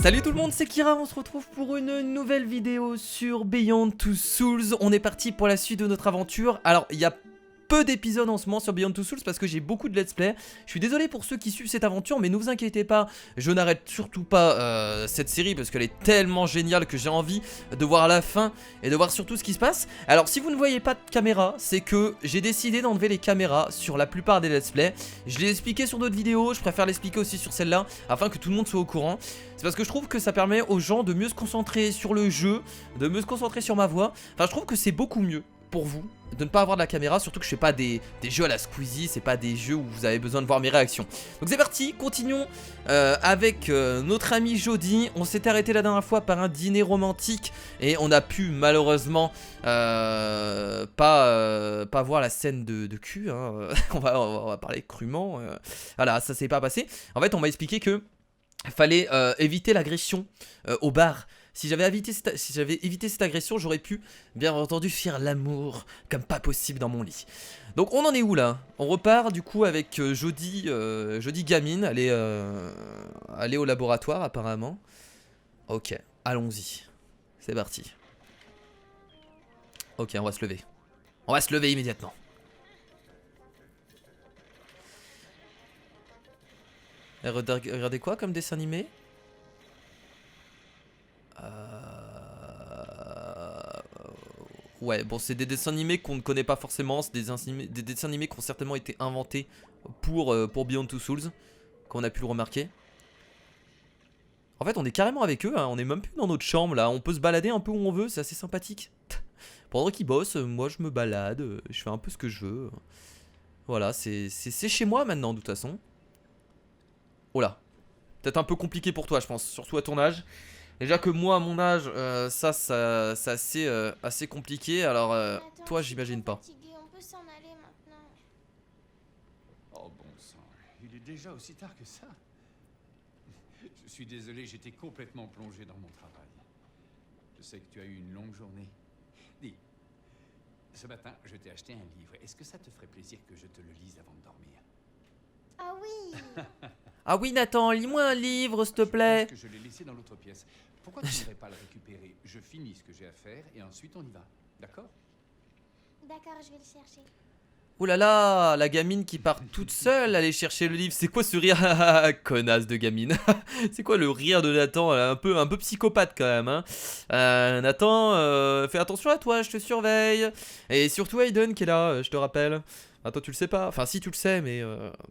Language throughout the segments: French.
Salut tout le monde, c'est Kira, on se retrouve pour une nouvelle vidéo sur Beyond Two Souls. On est parti pour la suite de notre aventure. Alors, il y a peu d'épisodes en ce moment sur Beyond Two Souls parce que j'ai beaucoup de let's play. Je suis désolé pour ceux qui suivent cette aventure, mais ne vous inquiétez pas, je n'arrête surtout pas cette série parce qu'elle est tellement géniale que j'ai envie de voir la fin et de voir surtout ce qui se passe. Alors, si vous ne voyez pas de caméra, c'est que j'ai décidé d'enlever les caméras sur la plupart des let's play. Je l'ai expliqué sur d'autres vidéos, je préfère l'expliquer aussi sur celle-là afin que tout le monde soit au courant. C'est parce que je trouve que ça permet aux gens de mieux se concentrer sur le jeu, de mieux se concentrer sur ma voix. Enfin, je trouve que c'est beaucoup mieux pour vous de ne pas avoir de la caméra, surtout que je fais pas des jeux à la Squeezie, c'est pas des jeux où vous avez besoin de voir mes réactions. Donc c'est parti, continuons avec notre ami Jody. On s'était arrêté la dernière fois par un dîner romantique et on a pu malheureusement pas voir la scène de cul, hein. on va parler crûment, voilà, ça s'est pas passé. En fait on m'a expliqué que fallait éviter l'agression au bar. Si j'avais évité cette agression, j'aurais pu, bien entendu, faire l'amour comme pas possible dans mon lit. Donc on en est où là? On repart du coup avec Jody gamine, elle est au laboratoire apparemment. Ok, allons-y. C'est parti. Ok, on va se lever. On va se lever immédiatement. Et regardez quoi comme dessin animé? Ouais, bon, c'est des dessins animés qu'on ne connaît pas forcément. C'est des dessins animés qui ont certainement été inventés pour Beyond Two Souls, qu'on a pu le remarquer. En fait, on est carrément avec eux, hein. On est même plus dans notre chambre là. On peut se balader un peu où on veut, c'est assez sympathique. Pendant qu'ils bossent, moi je me balade, je fais un peu ce que je veux. Voilà, c'est chez moi maintenant, de toute façon. Oh là, peut-être un peu compliqué pour toi, je pense, surtout à ton âge. Déjà que moi, à mon âge, c'est assez compliqué. Alors, Attends, toi, je suis j'imagine trop pas. fatiguée, on peut s'en aller maintenant. Oh bon sang, il est déjà aussi tard que ça. Je suis désolé, j'étais complètement plongé dans mon travail. Je sais que tu as eu une longue journée. Dis, ce matin, je t'ai acheté un livre. Est-ce que ça te ferait plaisir que je te le lise avant de dormir? Ah oui. Ah oui, Nathan, lis-moi un livre, s'il te plaît. Je pense que je l'ai laissé dans l'autre pièce. Pourquoi tu n'irais pas le récupérer? Je finis ce que j'ai à faire et ensuite on y va. D'accord? D'accord, je vais le chercher. Oh là là, la gamine qui part toute seule aller chercher le livre. C'est quoi ce rire? Connasse de gamine. C'est quoi le rire de Nathan? Un peu psychopathe quand même, hein. Nathan, fais attention à toi, je te surveille. Et surtout Aiden qui est là, je te rappelle. Attends, tu le sais pas. Enfin, si tu le sais, mais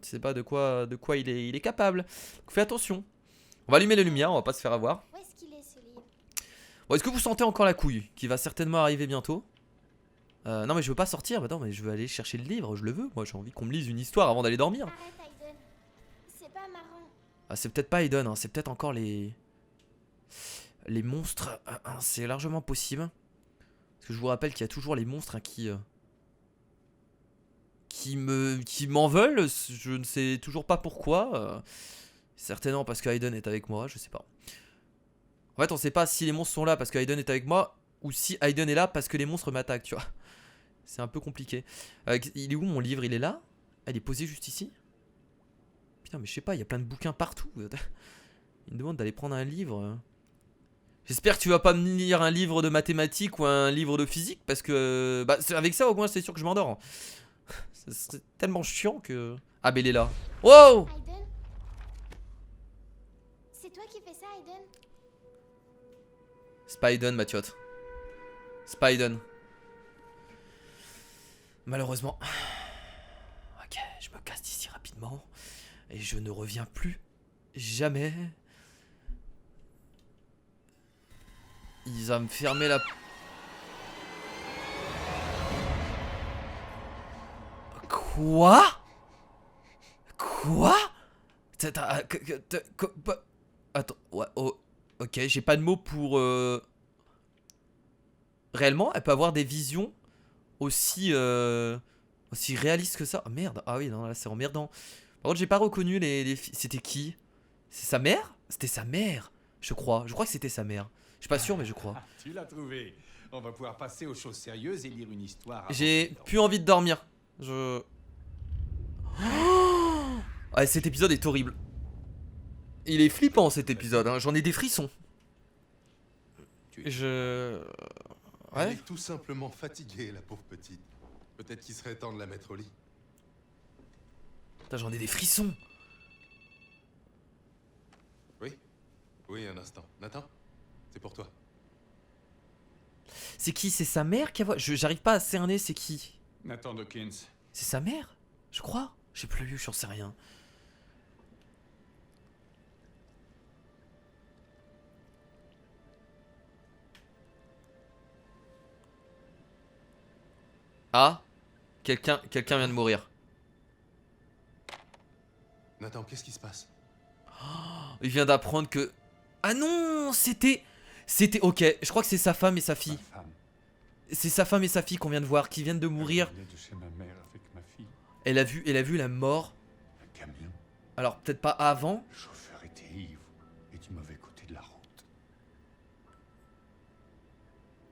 tu sais pas de quoi il est capable. Donc, fais attention. On va allumer les lumières, on va pas se faire avoir. Où est-ce qu'il est ce livre? Bon, est-ce que vous sentez encore la couille qui va certainement arriver bientôt? Non mais je veux pas sortir, bah non mais je veux aller chercher le livre, je le veux. Moi j'ai envie qu'on me lise une histoire avant d'aller dormir. Arrête, Aiden. C'est pas marrant. Ah, c'est peut-être pas Aiden, hein, c'est peut-être encore les monstres. C'est largement possible. Parce que je vous rappelle qu'il y a toujours les monstres, hein, qui m'en veulent. Je ne sais toujours pas pourquoi. Certainement parce que Aiden est avec moi, je sais pas. En fait on sait pas si les monstres sont là parce que Aiden est avec moi ou si Aiden est là parce que les monstres m'attaquent, tu vois. C'est un peu compliqué. Il est où mon livre? Il est là? Il est posé juste ici? Putain mais je sais pas, il y a plein de bouquins partout. Il me demande d'aller prendre un livre. J'espère que tu vas pas me lire un livre de mathématiques ou un livre de physique parce que bah, avec ça au moins c'est sûr que je m'endors. C'est tellement chiant que... Ah mais il est là. Wow! Aiden? C'est toi qui fais ça, Aiden? Spiden, Mathiot. Spiden. Malheureusement. Ok, je me casse d'ici rapidement. Et je ne reviens plus. Jamais. Il va me fermer la... Quoi? Quoi? Attends, ouais, oh, ok, j'ai pas de mots pour... Réellement, elle peut avoir des visions aussi réalistes que ça. Oh, merde, ah oui, non, là c'est emmerdant. Par contre, j'ai pas reconnu les filles. C'était qui? C'est sa mère? C'était sa mère, je crois. Je crois que c'était sa mère. Je suis pas sûr, mais je crois. Tu l'as trouvé. On va pouvoir passer aux choses sérieuses et lire une histoire. J'ai plus envie de dormir. Ouais, cet épisode est horrible. Il est flippant cet épisode, hein. J'en ai des frissons. Tu es... Elle Ouais. est tout simplement fatiguée, la pauvre petite. Peut-être qu'il serait temps de la mettre au lit. Putain, j'en ai des frissons. Oui? Oui, un instant. Nathan? C'est pour toi. C'est qui? C'est sa mère qui a... J'arrive pas à cerner c'est qui. Nathan Dawkins. C'est sa mère? Je crois. Je sais plus, j'en sais rien. Ah, quelqu'un vient de mourir. Nathan, qu'est-ce qui se passe? Il vient d'apprendre que... Ah non, c'était... Ok, je crois que c'est sa femme et sa fille. Ma femme. C'est sa femme et sa fille qu'on vient de voir, qui viennent de mourir. Je venais de chez ma mère avec ma fille. Elle a vu la mort. Un camion. Alors, peut-être pas avant. Le chauffeur était ivre et du mauvais côté de la route.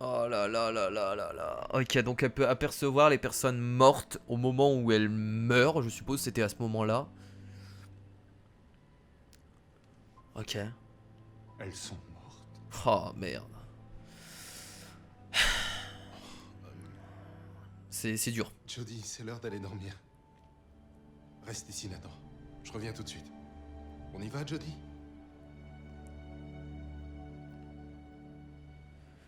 Oh là là là là là là. Ok, donc elle peut apercevoir les personnes mortes au moment où elles meurent. Je suppose que c'était à ce moment-là. Ok. Elles sont mortes. Oh merde. C'est dur. Jody, c'est l'heure d'aller dormir. Reste ici, Nathan. Je reviens tout de suite. On y va, Jody?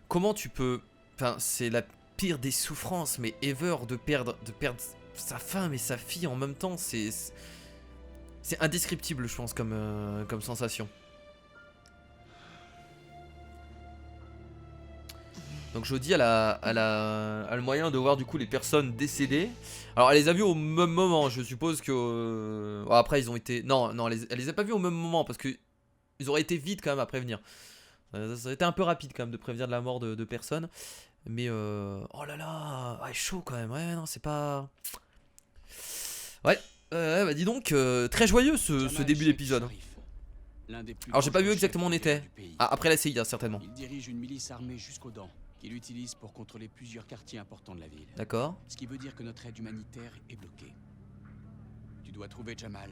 Comment tu peux... Enfin, c'est la pire des souffrances, mais ever, de perdre sa femme et sa fille en même temps, c'est indescriptible, je pense, comme sensation. Donc Jody a le moyen de voir du coup les personnes décédées. Alors elle les a vues au même moment, je suppose que... Bon, après ils ont été... Non, elle les a pas vues au même moment parce que ils auraient été vite quand même à prévenir. Ça aurait été un peu rapide quand même de prévenir de la mort de personnes. Mais oh là là, ouais, chaud quand même. Ouais, non, c'est pas... Ouais, bah dis donc, très joyeux ce début d'épisode. Alors j'ai pas vu exactement où on était. Ah, après la CIA certainement. Il dirige une milice armée jusqu'aux dents, qu'il utilise pour contrôler plusieurs quartiers importants de la ville. D'accord. Ce qui veut dire que notre aide humanitaire est bloquée. Tu dois trouver Jamal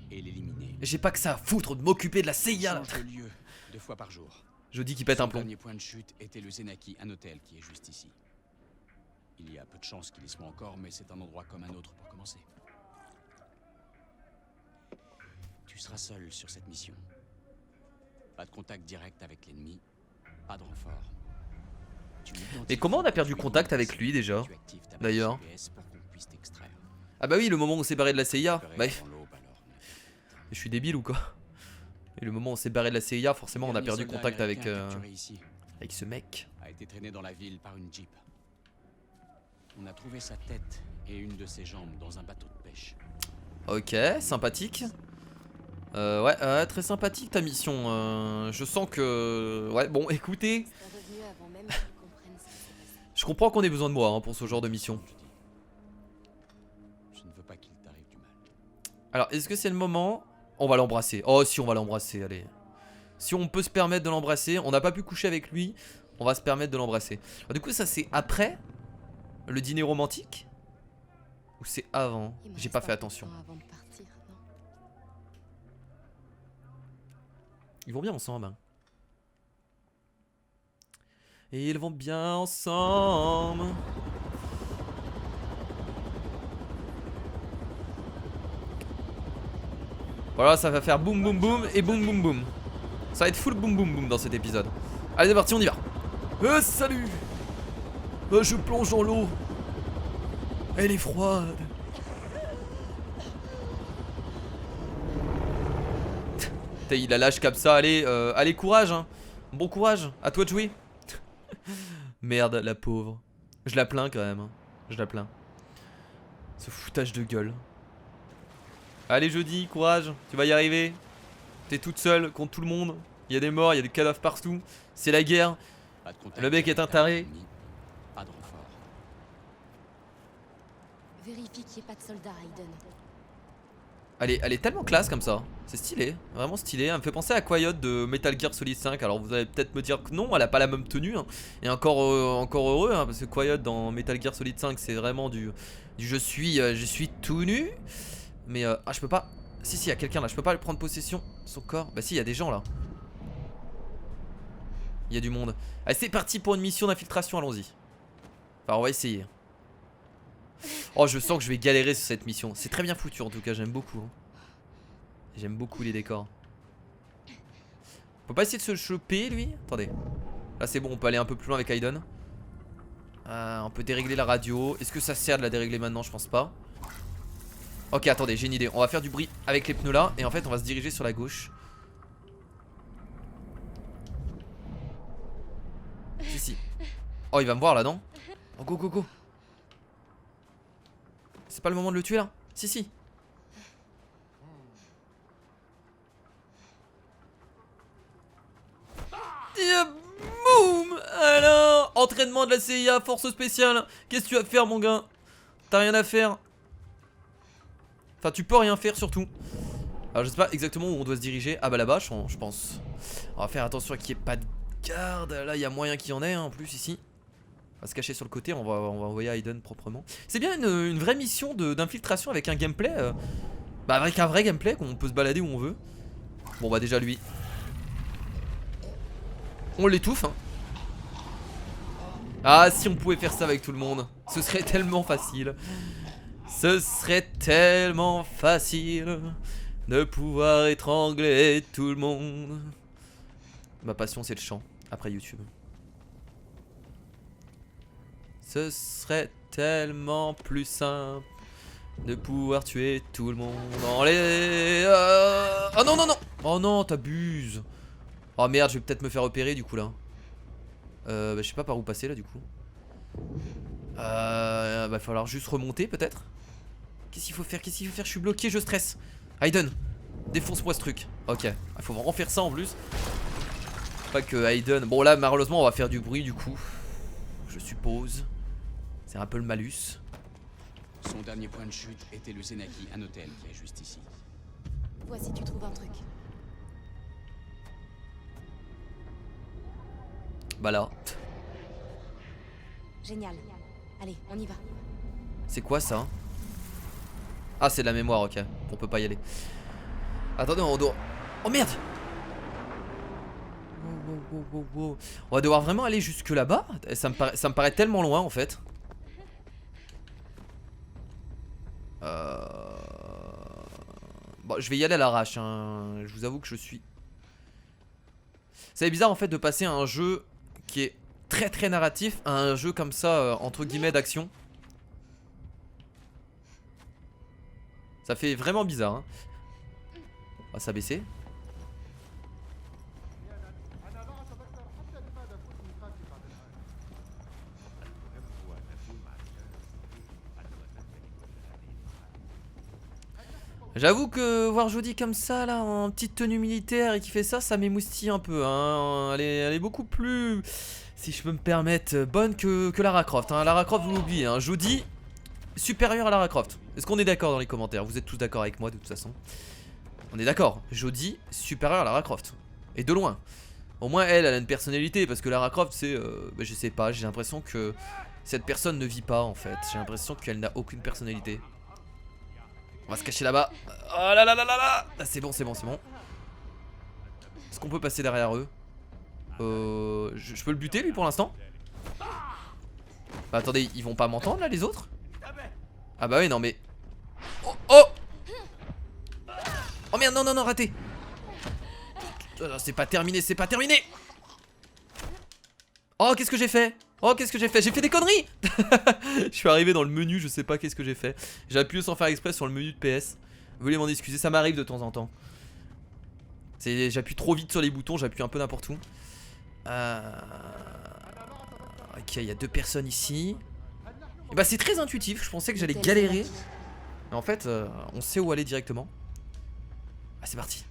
et l'éliminer. J'ai pas que ça à foutre de m'occuper de la CIA là. Change de lieu 2 fois par jour. Jody qui pète un Son plomb. dernier point de chute était le Zenaki, un hôtel qui est juste ici. Il y a peu de chances qu'il y soit encore, mais c'est un endroit comme un autre pour commencer. Tu seras seul sur cette mission. Pas de contact direct avec l'ennemi, pas de renfort. Et comment on a perdu contact avec lui déjà, d'ailleurs? Ah bah oui, le moment où on s'est barré de la CIA. Bah, je suis débile ou quoi? Et le moment où on s'est barré de la CIA, forcément on a perdu contact avec ce mec. A été traîné dans la ville par une jeep. On a trouvé sa tête et une de ses jambes dans un bateau de pêche. Ok, sympathique. Ouais, très sympathique ta mission. Je sens que... Ouais, bon, écoutez... Je comprends qu'on ait besoin de moi hein, pour ce genre de mission. Je ne veux pas qu'il t'arrive du mal. Alors, est-ce que c'est le moment? On va l'embrasser. Oh, si, on va l'embrasser, allez. Si on peut se permettre de l'embrasser, on n'a pas pu coucher avec lui, on va se permettre de l'embrasser. Du coup, ça c'est après le dîner romantique? Ou c'est avant? J'ai pas fait attention. Ils vont bien ensemble. Hein. Et ils vont bien ensemble. Voilà, ça va faire boum boum boum et boum boum boum. Ça va être full boum boum boum dans cet épisode. Allez, c'est parti, on y va. Salut. Je plonge dans l'eau. Elle est froide. Il la lâche comme ça, allez, allez courage hein. Bon courage, à toi de jouer. Merde, la pauvre. Je la plains quand même hein. Je la plains. Ce foutage de gueule. Allez Jody, courage, tu vas y arriver. T'es toute seule contre tout le monde. Il y a des morts, il y a des cadavres partout. C'est la guerre. Le mec est un taré. Pas de renfort. Vérifie qu'il n'y ait pas de soldats, Aiden. Elle est tellement classe comme ça. C'est stylé, vraiment stylé. Elle me fait penser à Quiet de Metal Gear Solid 5. Alors vous allez peut-être me dire que non, elle a pas la même tenue hein. Et encore heureux hein, parce que Quiet dans Metal Gear Solid 5 c'est vraiment du je suis tout nu. Mais ah je peux pas Si, si, il y a quelqu'un là. Je peux pas lui prendre possession de son corps. Bah si, il y a des gens là. Il y a du monde. Allez, c'est parti pour une mission d'infiltration, allons-y. Enfin, on va essayer. Oh, je sens que je vais galérer sur cette mission. C'est très bien foutu en tout cas, j'aime beaucoup. Hein. J'aime beaucoup les décors. On peut pas essayer de se choper lui? Attendez. Là c'est bon, on peut aller un peu plus loin avec Aiden. On peut dérégler la radio. Est-ce que ça sert de la dérégler maintenant? Je pense pas. Ok, attendez, j'ai une idée. On va faire du bruit avec les pneus là. Et en fait on va se diriger sur la gauche. Si, si. Oh, il va me voir là, non? Oh, go, go, go. C'est pas le moment de le tuer là? Si, si. Et boum. Alors, entraînement de la CIA, force spéciale. Qu'est-ce que tu vas faire, mon gars? T'as rien à faire. Enfin, tu peux rien faire surtout. Alors, je sais pas exactement où on doit se diriger. Ah bah là-bas, je pense. On va faire attention qu'il n'y ait pas de garde. Là, il y a moyen qu'il y en ait en plus ici. On va se cacher sur le côté, on va envoyer Aiden proprement. C'est bien une vraie mission d'infiltration avec un gameplay. Bah avec un vrai gameplay, qu'on peut se balader où on veut. Bon bah déjà lui. On l'étouffe hein. Ah si on pouvait faire ça avec tout le monde. Ce serait tellement facile. Ce serait tellement facile de pouvoir étrangler tout le monde. Ma passion c'est le chant, après YouTube. Ce serait tellement plus simple de pouvoir tuer tout le monde dans les... Oh non non non. Oh non t'abuses. Oh merde je vais peut-être me faire repérer du coup là. Bah, je sais pas par où passer là du coup. Bah il va falloir juste remonter peut-être. Qu'est-ce qu'il faut faire? Qu'est-ce qu'il faut faire? Je suis bloqué, je stresse. Aiden, défonce-moi ce truc. Ok, il faut vraiment faire ça en plus. Pas que Aiden... Bon là malheureusement on va faire du bruit du coup. Je suppose. C'est un peu le malus. Son dernier point de chute était le Zenaki, un hôtel qui est juste ici. Vois si tu trouves un truc. Bah là. Génial. Allez, on y va. C'est quoi ça? Ah c'est de la mémoire, ok. On peut pas y aller. Attendez, on doit... Oh merde. Wow. On va devoir vraiment aller jusque là-bas. Ça me paraît tellement loin en fait. Bon, je vais y aller à l'arrache hein. Je vous avoue que je suis... C'est bizarre en fait de passer à un jeu qui est très narratif à un jeu comme ça entre guillemets d'action. Ça fait vraiment bizarre hein. On va s'abaisser. J'avoue que voir Jodie comme ça là en petite tenue militaire et qui fait ça, ça m'émoustille un peu hein. Elle est beaucoup plus, si je peux me permettre, bonne que Lara Croft hein. Lara Croft vous l'oubliez hein. Jodie supérieure à Lara Croft. Est-ce qu'on est d'accord dans les commentaires? Vous êtes tous d'accord avec moi de toute façon? On est d'accord. Jodie supérieure à Lara Croft. Et de loin. Au moins elle a une personnalité. Parce que Lara Croft c'est... bah, je sais pas, j'ai l'impression que cette personne ne vit pas en fait. J'ai l'impression qu'elle n'a aucune personnalité. On va se cacher là-bas. Oh là là là là là. Ah, c'est bon, c'est bon, c'est bon. Est-ce qu'on peut passer derrière eux? Je peux le buter lui pour l'instant? Bah attendez, ils vont pas m'entendre là les autres? Ah bah oui non mais... Oh oh. Oh merde non non non raté. C'est pas terminé, c'est pas terminé. Oh qu'est-ce que j'ai fait? Oh qu'est-ce que j'ai fait? J'ai fait des conneries. Je suis arrivé dans le menu, je sais pas qu'est-ce que j'ai fait. J'ai appuyé sans faire exprès sur le menu de PS. Veuillez m'en excuser, ça m'arrive de temps en temps. J'appuie trop vite sur les boutons, j'appuie un peu n'importe où. Ok, il y a deux personnes ici. Et bah c'est très intuitif, je pensais que j'allais galérer. Mais en fait, on sait où aller directement. Ah c'est parti.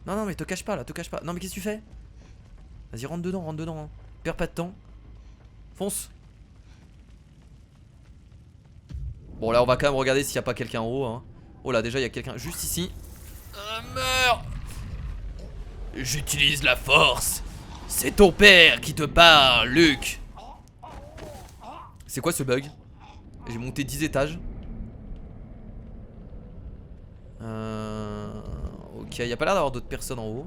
Non non mais te cache pas là, te cache pas. Non mais qu'est-ce que tu fais? Vas-y rentre dedans hein. Perds pas de temps. Fonce. Bon là on va quand même regarder s'il y a pas quelqu'un en haut hein. Oh là déjà il y a quelqu'un juste ici. Meurs. J'utilise la force. C'est ton père qui te parle, Luke. C'est quoi ce bug? J'ai monté 10 étages. Ok, y a pas l'air d'avoir d'autres personnes en haut.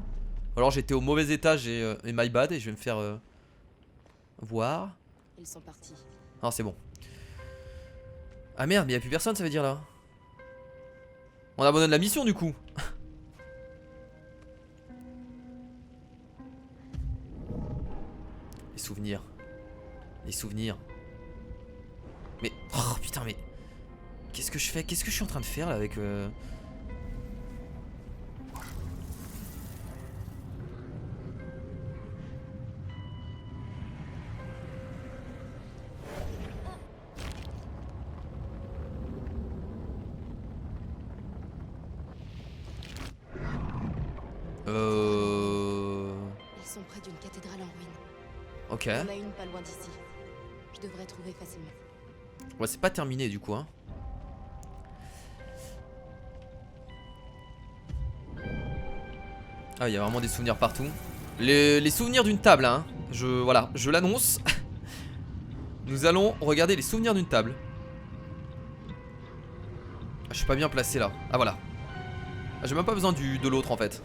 Alors j'étais au mauvais étage et my bad et je vais me faire voir. Ils sont partis. Non, c'est bon. Ah merde, mais y a plus personne, ça veut dire là. On abandonne la mission du coup. Les souvenirs. Les souvenirs. Mais oh putain, mais qu'est-ce que je fais? Qu'est-ce que je suis en train de faire là avec Ils sont près d'une cathédrale en ruine. Ok. Il y en a une pas loin d'ici. Je devrais trouver facilement. Ouais, c'est pas terminé du coup hein. Ah, il y a vraiment des souvenirs partout. Les souvenirs d'une table hein. Voilà, je l'annonce. Nous allons regarder les souvenirs d'une table. Ah, je suis pas bien placé là. Ah voilà. Ah, j'ai même pas besoin de l'autre en fait.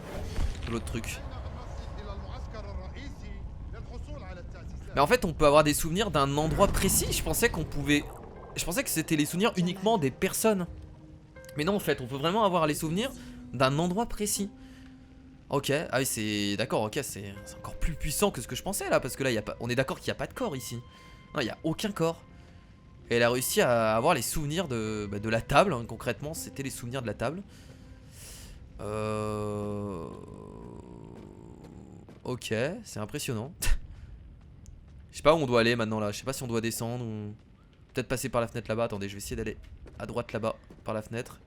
De l'autre truc. Mais en fait on peut avoir des souvenirs d'un endroit précis. Je pensais qu'on pouvait... Je pensais que c'était les souvenirs uniquement des personnes. Mais non en fait on peut vraiment avoir les souvenirs d'un endroit précis. Ok, ah oui c'est... D'accord, ok, c'est encore plus puissant que ce que je pensais là. Parce que là y a pas... on est d'accord qu'il n'y a pas de corps ici. Non, il n'y a aucun corps. Et elle a réussi à avoir les souvenirs de la table hein, concrètement, c'était les souvenirs de la table. Ok, c'est impressionnant. Je sais pas où on doit aller maintenant là. Je sais pas si on doit descendre ou peut-être passer par la fenêtre là-bas. Attendez, je vais essayer d'aller à droite là-bas par la fenêtre.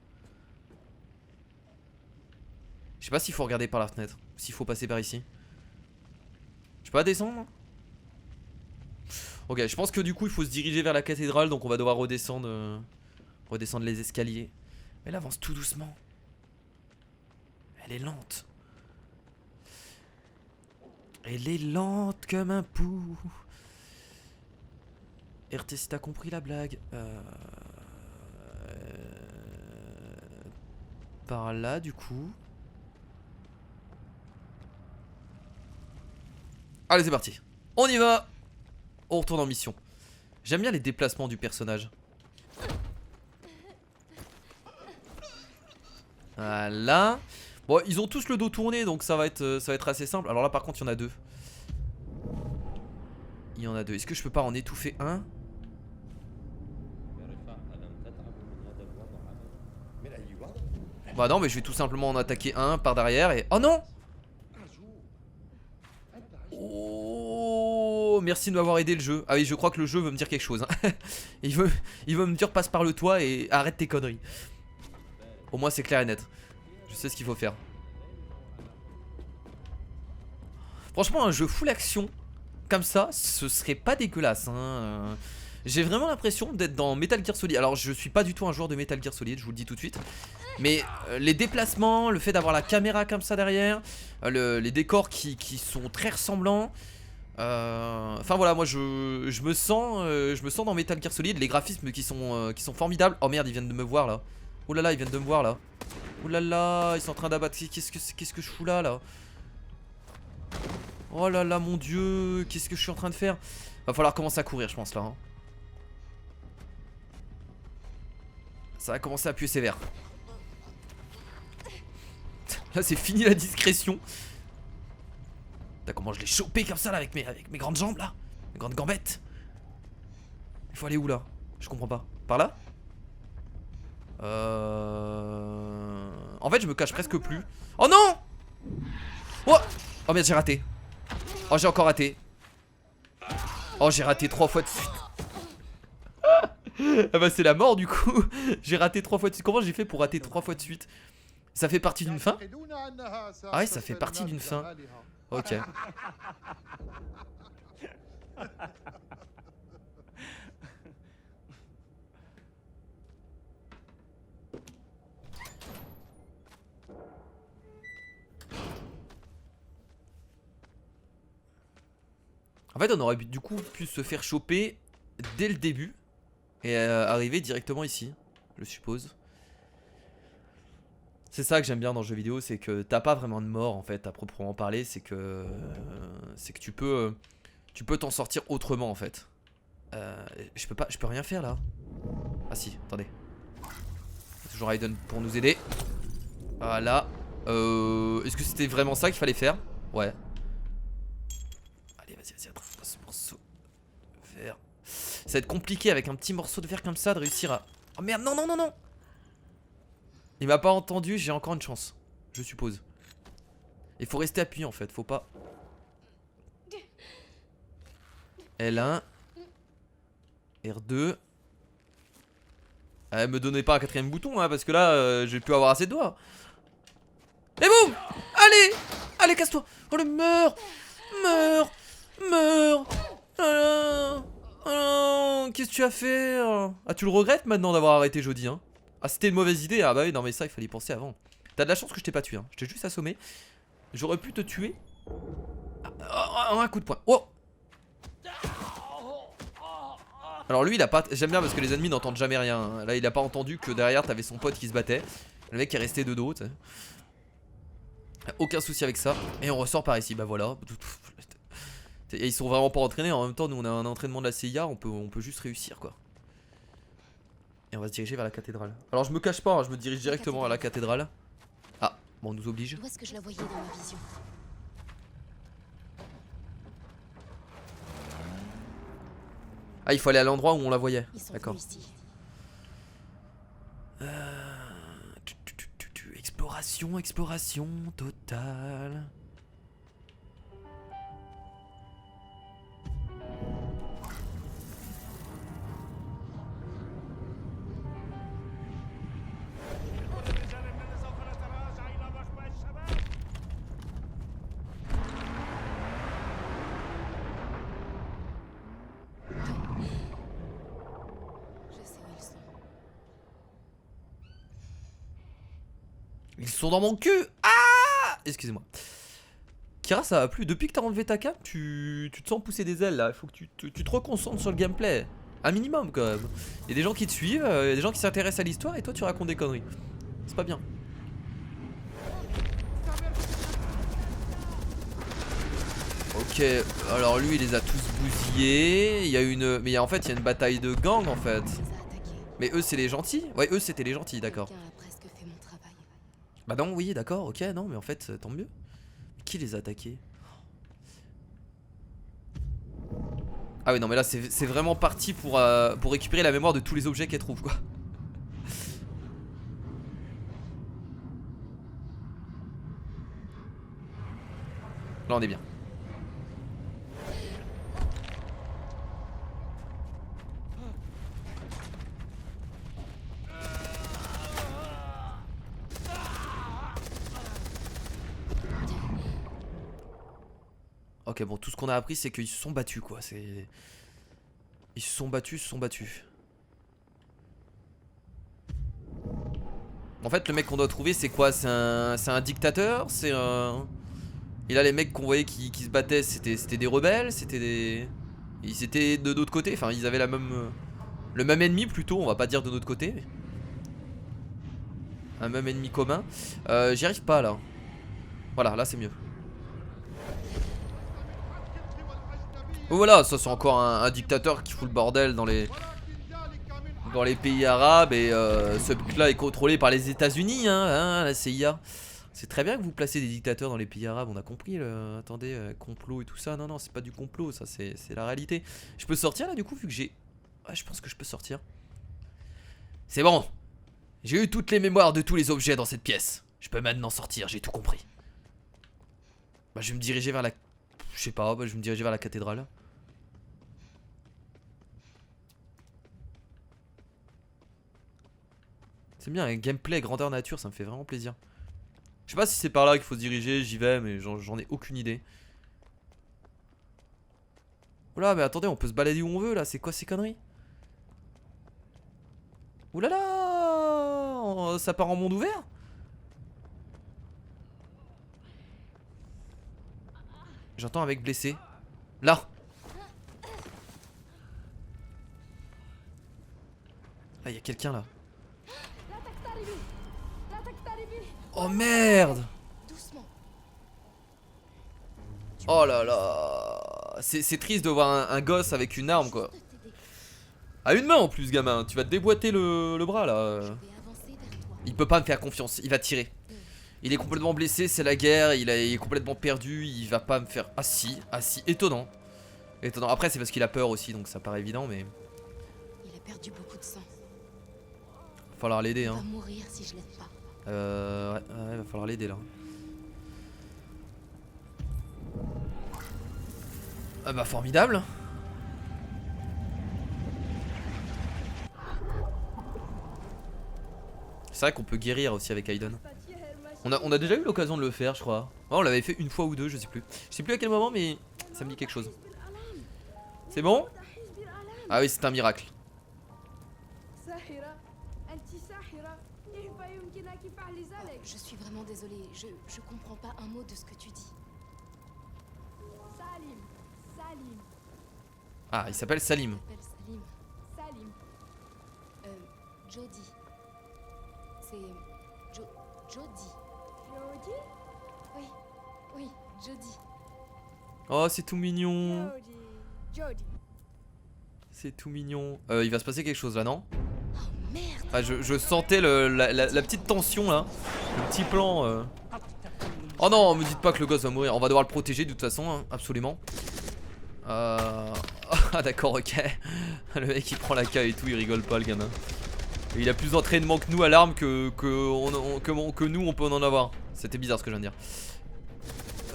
Je sais pas s'il faut regarder par la fenêtre, s'il faut passer par ici. Je peux pas descendre. Ok, je pense que du coup il faut se diriger vers la cathédrale. Donc on va devoir redescendre redescendre les escaliers. Elle avance tout doucement. Elle est lente. Elle est lente comme un pou. RT si t'as compris la blague. Par là du coup. Allez c'est parti. On y va. On retourne en mission. J'aime bien les déplacements du personnage. Voilà. Bon ils ont tous le dos tourné donc ça va être assez simple. Alors là par contre il y en a deux. Il y en a deux. Est-ce que je peux pas en étouffer un? Bah non mais je vais tout simplement en attaquer un par derrière et... Oh non! Oh, merci de m'avoir aidé le jeu. Ah oui je crois que le jeu veut me dire quelque chose hein. il veut me dire passe par le toit et arrête tes conneries. Au moins c'est clair et net. Je sais ce qu'il faut faire. Franchement un jeu full action comme ça, ce serait pas dégueulasse hein. J'ai vraiment l'impression d'être dans Metal Gear Solid. Alors je suis pas du tout un joueur de Metal Gear Solid, je vous le dis tout de suite. Mais les déplacements, le fait d'avoir la caméra comme ça derrière, les décors qui sont très ressemblants. Enfin voilà, moi je me sens dans Metal Gear Solid. Les graphismes qui sont formidables. Oh merde, ils viennent de me voir là. Oh là là, ils viennent de me voir là. Oh là là, ils sont en train d'abattre. Qu'est-ce que je fous là? Oh là là, mon dieu, qu'est-ce que je suis en train de faire? Va falloir commencer à courir, je pense là hein. Ça va commencer à puer sévère. Là c'est fini la discrétion. T'as comment je l'ai chopé comme ça là avec mes grandes jambes là. Mes grandes gambettes. Il faut aller où là? Je comprends pas. Par là? En fait je me cache presque plus. Oh non! Oh! Oh merde j'ai raté. Oh j'ai encore raté. Oh j'ai raté 3 fois de suite. Ah bah c'est la mort du coup. J'ai raté 3 fois de suite. Comment j'ai fait pour rater 3 fois de suite? Ça fait partie d'une fin? Ah ouais ça fait partie d'une fin. Ok. En fait on aurait du coup pu se faire choper dès le début et arriver directement ici, je suppose. C'est ça que j'aime bien dans le jeu vidéo, c'est que t'as pas vraiment de mort en fait à proprement parler, c'est que tu peux t'en sortir autrement en fait. Je peux rien faire là. Ah si, attendez. Toujours Aiden pour nous aider. Voilà. Est-ce que c'était vraiment ça qu'il fallait faire? Ouais. Allez, vas-y, attends, ce morceau de verre. Ça va être compliqué avec un petit morceau de verre comme ça de réussir à... Oh merde, non. Il m'a pas entendu, j'ai encore une chance. Je suppose. Il faut rester appuyé en fait, faut pas... L1. R2. Me donnez pas un quatrième bouton hein, parce que là je vais plus avoir assez de doigts. Et boum. Allez, casse-toi. Oh le meurs. Qu'est-ce que tu as fait? Ah tu le regrettes maintenant d'avoir arrêté Jodie hein? Ah c'était une mauvaise idée. Ah bah oui non mais ça il fallait y penser avant. T'as de la chance que je t'ai pas tué hein. Je t'ai juste assommé. J'aurais pu te tuer. Un coup de poing. Oh. Alors lui il a pas... J'aime bien parce que les ennemis n'entendent jamais rien hein. Là il a pas entendu que derrière t'avais son pote qui se battait. Le mec est resté de dos, t'sais. Aucun souci avec ça. Et on ressort par ici, bah voilà. Et ils sont vraiment pas entraînés. En même temps nous on a un entraînement de la CIA. On peut juste réussir quoi. Et on va se diriger vers la cathédrale. Alors je me cache pas hein, je me dirige directement à la cathédrale. Ah bon on nous oblige. Où est-ce que je la voyais dans ma vision? Ah il faut aller à l'endroit où on la voyait. D'accord. Exploration totale. Ils sont dans mon cul. Ah. Excusez-moi. Kira ça va plus. Depuis que t'as enlevé ta cape tu te sens pousser des ailes là. Il faut que tu te reconcentres sur le gameplay. Un minimum quand même. Il y a des gens qui te suivent, il y a des gens qui s'intéressent à l'histoire et toi tu racontes des conneries. C'est pas bien. Ok, alors lui il les a tous bousillés. Il y a une... Mais en fait il y a une bataille de gang en fait. Mais eux c'est les gentils? Ouais eux c'était les gentils d'accord. Bah non oui d'accord ok non mais en fait tant mieux. Qui les a attaqués? Ah oui non mais là c'est vraiment parti pour récupérer la mémoire de tous les objets qu'elle trouve quoi. Là on est bien. Ok bon tout ce qu'on a appris c'est qu'ils se sont battus quoi. Ils se sont battus. En fait le mec qu'on doit trouver c'est quoi? C'est un dictateur? C'est un... Et là les mecs qu'on voyait qui se battaient c'était des rebelles? C'était des... Ils étaient de d'autre côté? Enfin ils avaient la même... Le même ennemi plutôt, on va pas dire de notre côté mais... Un même ennemi commun. J'y arrive pas là. Voilà là c'est mieux. Oh voilà, ça c'est encore un dictateur qui fout le bordel dans les pays arabes. Et ce but là est contrôlé par les États-Unis hein, la CIA. C'est très bien que vous placez des dictateurs dans les pays arabes, on a compris attendez, complot et tout ça. Non c'est pas du complot, ça c'est la réalité. Je peux sortir là du coup vu que j'ai... Ouais je pense que je peux sortir. C'est bon. J'ai eu toutes les mémoires de tous les objets dans cette pièce. Je peux maintenant sortir, j'ai tout compris. Bah je vais me diriger vers la... Je sais pas, bah, je vais me diriger vers la cathédrale. C'est bien, un gameplay grandeur nature, ça me fait vraiment plaisir. Je sais pas si c'est par là qu'il faut se diriger, j'y vais, mais j'en ai aucune idée. Oula, mais attendez, on peut se balader où on veut là, c'est quoi ces conneries? Oulala, ça part en monde ouvert? J'entends avec blessé. Là. Ah, il y a quelqu'un là. Oh merde. Doucement. Oh là là. C'est triste de voir un gosse avec une arme quoi. À une main en plus gamin, tu vas te déboîter le bras là. Je vais avancer vers toi. Il peut pas me faire confiance, il va tirer. Il est complètement blessé, c'est la guerre, il est complètement perdu, il va pas me faire... Ah si, étonnant. Étonnant, après c'est parce qu'il a peur aussi donc ça paraît évident mais... Il a perdu beaucoup de sang. Va falloir l'aider Il hein. va mourir si je l'aide pas. Ouais, va falloir l'aider là. Ah bah formidable. C'est vrai qu'on peut guérir aussi avec Aiden. On a déjà eu l'occasion de le faire je crois. Ouais, on l'avait fait une fois ou deux, je sais plus. Je sais plus à quel moment mais ça me dit quelque chose. C'est bon? Ah oui c'est un miracle. Je suis vraiment désolée, je comprends pas un mot de ce que tu dis. Ah il s'appelle Salim. Il s'appelle Salim. Jody. C'est... Jody. Oui, Jody. Oh c'est tout mignon. C'est tout mignon. Il va se passer quelque chose là non? Oh merde. Ah, je sentais la petite tension là. Le petit plan. Oh non, me dites pas que le gosse va mourir. On va devoir le protéger de toute façon, hein, absolument. Ah d'accord, ok. Le mec il prend la K et tout, il rigole pas le gamin. Et il a plus d'entraînement que nous à l'arme que nous on peut en avoir. C'était bizarre ce que je viens de dire.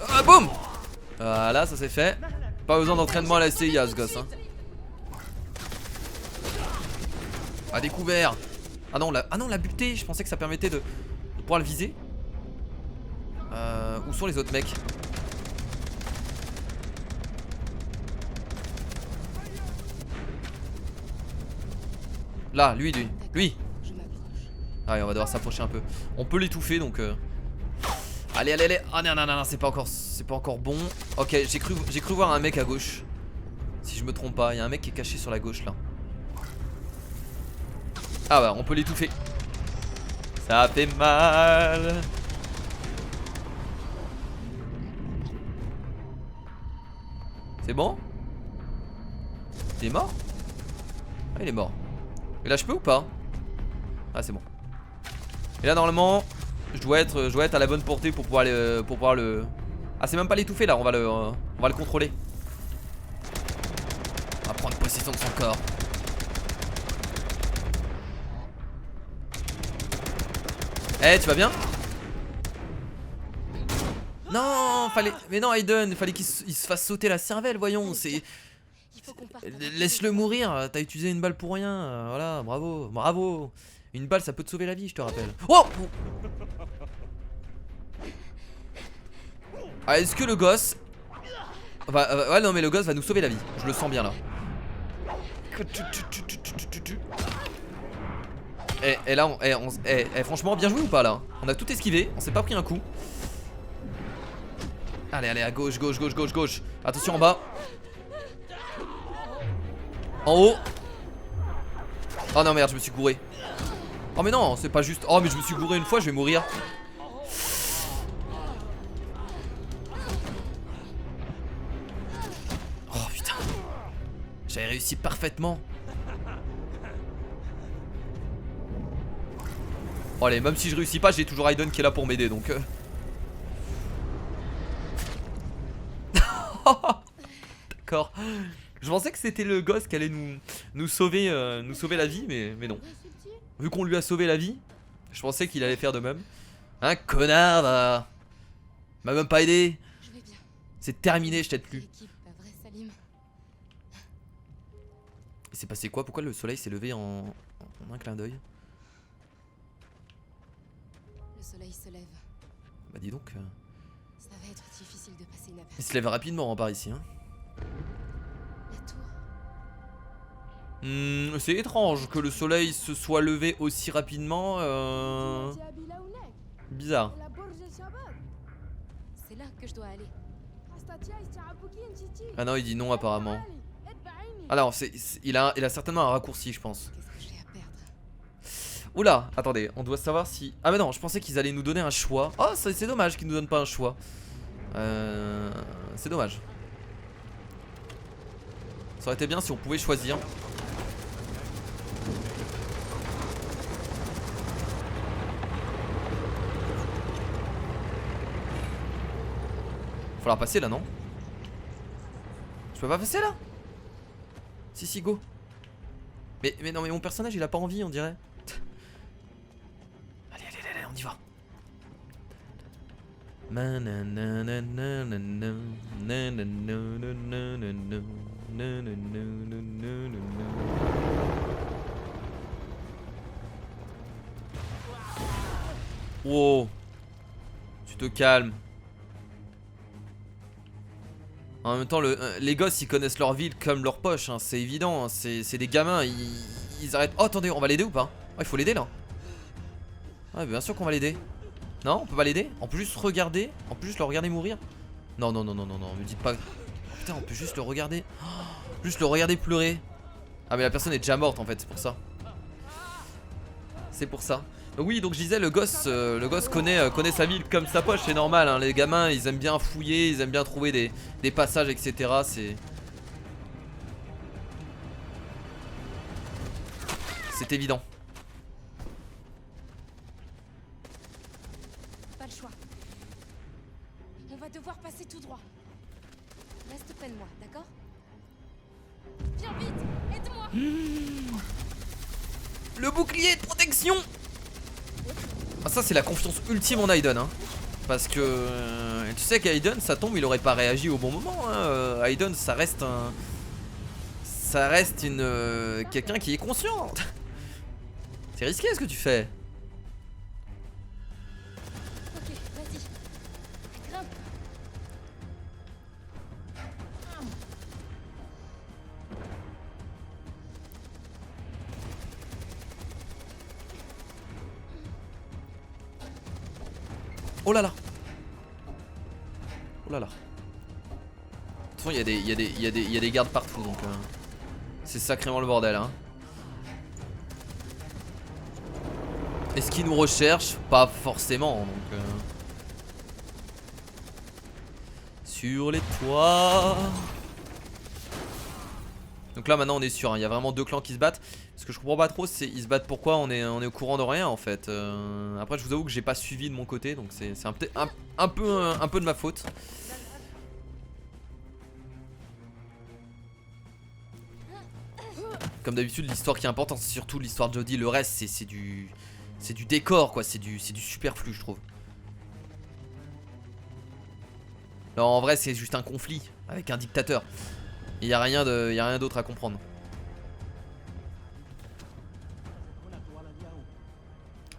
Ah boum. Voilà, ça c'est fait. Pas besoin d'entraînement à la CIA ce gosse hein. À découvert. Ah non, on l'a buté. Je pensais que ça permettait de pouvoir le viser. Où sont les autres mecs? Là, lui. Je m'approche. Ah, et on va devoir s'approcher un peu. On peut l'étouffer donc. Allez. Ah non, c'est pas encore bon. Ok, j'ai cru voir un mec à gauche. Si je me trompe pas, il y a un mec qui est caché sur la gauche là. Ah bah on peut l'étouffer. Ça fait mal. C'est bon? Il est mort? Ah il est mort. Et là je peux ou pas? Ah c'est bon. Et là normalement je dois être à la bonne portée pour pouvoir le... Ah c'est même pas l'étouffer là, on va le contrôler. On va prendre possession de son corps. Eh tu vas bien? Non fallait... Mais non Aiden, fallait qu'il se fasse sauter la cervelle, voyons. C'est... Il faut qu'on parte. Laisse-le mourir, t'as utilisé une balle pour rien. Voilà, bravo. Une balle ça peut te sauver la vie je te rappelle. Oh. Ah est-ce que le gosse ouais non mais le gosse va nous sauver la vie. Je le sens bien là. Et là franchement bien joué ou pas là? On a tout esquivé, on s'est pas pris un coup. Allez à gauche. Attention en bas. En haut. Oh non merde je me suis gouré. Oh mais non c'est pas juste. Oh mais je me suis gouré une fois, je vais mourir. Oh putain. J'avais réussi parfaitement. Oh allez, même si je réussis pas, j'ai toujours Aiden qui est là pour m'aider donc D'accord. Je pensais que c'était le gosse qui allait nous sauver la vie, mais non. Vu qu'on lui a sauvé la vie, je pensais qu'il allait faire de même. Un connard va... M'a même pas aidé. Je vais bien. C'est terminé, je t'aide plus. L'équipe, pas vrai, Salim? Il s'est passé quoi? Pourquoi le soleil s'est levé en un clin d'œil? Le soleil se lève. Bah dis donc. Ça va être difficile de passer inaperçu. Il se lève rapidement par ici hein. La tour. C'est étrange que le soleil se soit levé aussi rapidement. Bizarre. C'est là que je dois aller. Ah non il dit non apparemment. Ah non il a certainement un raccourci je pense. Qu'est-ce que j'ai à perdre? Oula, attendez, on doit savoir si... Ah bah non, je pensais qu'ils allaient nous donner un choix. Oh, c'est dommage qu'ils nous donnent pas un choix. C'est dommage. Ça aurait été bien si on pouvait choisir. Faut la passer là, non? Je peux pas passer là? Si, go. Mais non, mais mon personnage il a pas envie, on dirait. Allez, on y va. Wow. Tu te calmes. En même temps, les gosses ils connaissent leur ville comme leur poche, hein, c'est évident, hein, c'est des gamins, ils arrêtent. Oh, attendez, on va l'aider ou pas? Oh, il faut l'aider là. Ouais, bien sûr qu'on va l'aider. Non, on peut pas l'aider? On peut juste regarder? On peut juste le regarder mourir? Non, me dites pas. Putain, on peut juste le regarder. Oh, juste le regarder pleurer. Ah, mais la personne est déjà morte en fait, c'est pour ça. C'est pour ça. Oui, donc je disais, le gosse connaît sa ville comme sa poche, c'est normal, hein. Les gamins ils aiment bien fouiller, ils aiment bien trouver des passages, etc. C'est évident. Pas le choix. On va devoir passer tout droit. Reste près de moi, d'accord? Viens vite, aide-moi. Le bouclier de protection. Ah, ça c'est la confiance ultime en Aiden, hein. Parce que tu sais qu'Aiden, ça tombe, il aurait pas réagi au bon moment, hein. Aiden, ça reste quelqu'un qui est conscient. C'est risqué ce que tu fais. Ok, vas-y. Grimpe. Oh là là. Oh là là. De toute façon, il y a des gardes partout, donc c'est sacrément le bordel, hein. Est-ce qu'ils nous recherchent? Pas forcément, donc sur les toits. Donc là maintenant on est sûr, hein. Il y a vraiment deux clans qui se battent. Ce que je comprends pas trop, c'est ils se battent pourquoi, on est au courant de rien en fait. Après je vous avoue que j'ai pas suivi de mon côté, donc c'est un peu de ma faute. Comme d'habitude, l'histoire qui est importante, c'est surtout l'histoire de Jodie. Le reste c'est du décor quoi, c'est du superflu je trouve. Non, en vrai c'est juste un conflit avec un dictateur. Il y a rien d'autre à comprendre.